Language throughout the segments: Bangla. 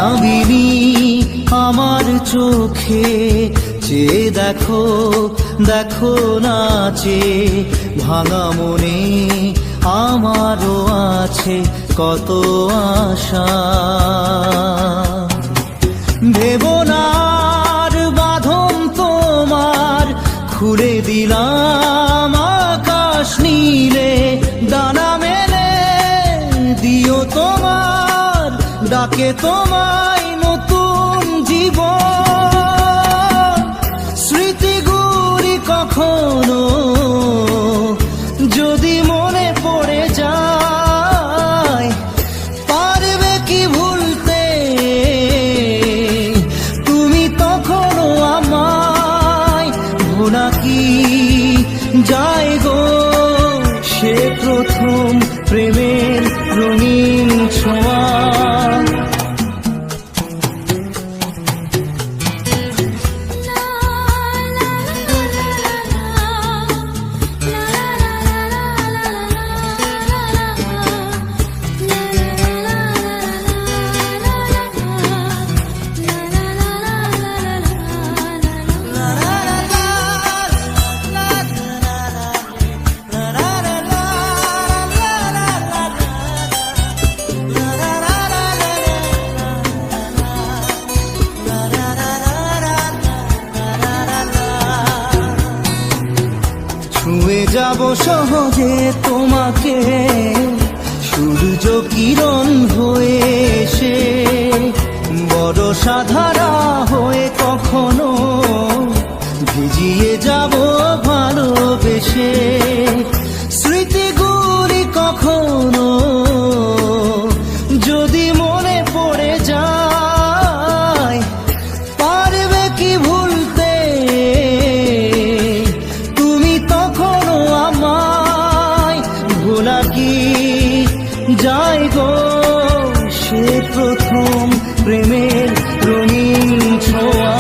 মায়াবিনী আমার চোখে চেয়ে দেখো দেখো নাচে ভাঙা মনে আমারও আছে কত আশা। ভেবনার বাঁধন তোমার খুলে দিলাম আকাশ নীলে, ডানা মেলে দিও তোমার ডাকে তোমায় নতুন জীবন। স্মৃতিগুলি কখনো যদি মনে পড়ে যায়, পারবে কি ভুলতে তুমি তখনও আমায়? ভোলা কি যায় গো সে প্রথম প্রেমের রঙিন ছোঁয়া। ছুঁয়ে যাব সহজে তোমাকে সূর্য কিরণ হয়ে এসে, বরষা ধারা হয়ে কখনো ভিজিয়ে যাব ভালোবেসে। স্মৃতিগুলি কখনো যদি মনে পড়ে যায়, পারবে কি ভুলতে তুমি তখনও আমায়? ভোলা কি যায় গো সে প্রথম প্রেমের রঙিন ছোঁয়া।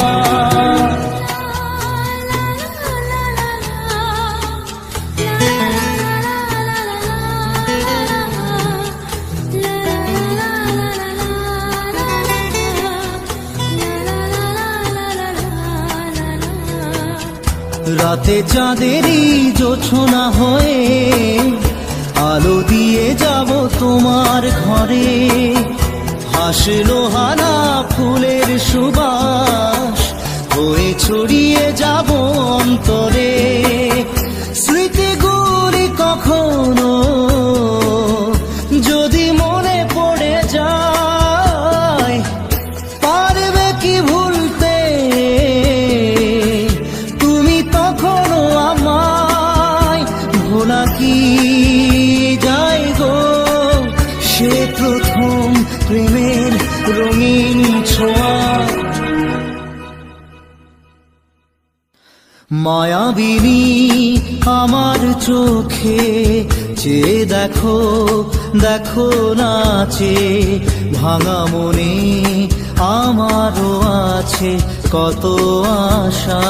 রাতে চাঁদেরই জোছনা হয়ে আলো দিয়ে যাব তোমার ঘরে, হাসলো হানা ফুলের সুবাস হয়ে ছড়িয়ে যাব অন্তরে। স্মৃতিগুলি কখনো যদি মনে পড়ে যায়, পারবে কি ভুলতে তুমি তখনও আমায়? ভোলা কি যায় গো সে প্রথম প্রেমের রঙিন ছোঁয়া। মায়াবিনী আমার চোখে চেয়ে দেখো দেখো নাচে ভাঙা মনে আমারও আছে কত আশা।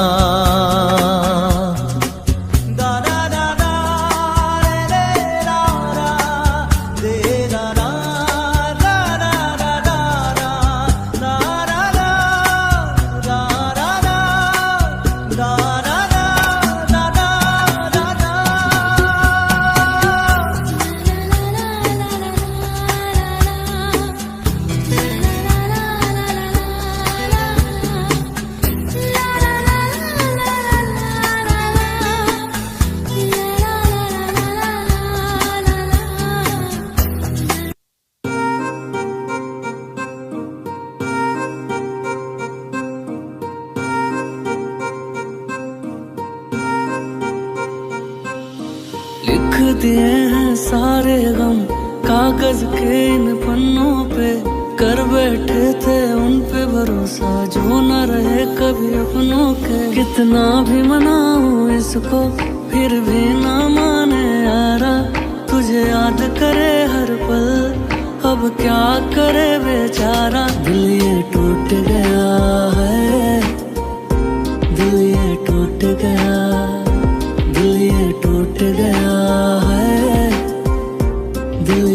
लिख दिए हैं सारे गम कागज के इन पन्नों पे, कर बैठे थे उन पे भरोसा जो न रहे कभी अपनों के। कितना भी मनाऊं इसको फिर भी ना माने यारा, तुझे याद करे हर पल अब क्या करे बेचारा। दिल ये टूट गया है, दिल ये टूट गया, दिल ये टूट गया है, दिल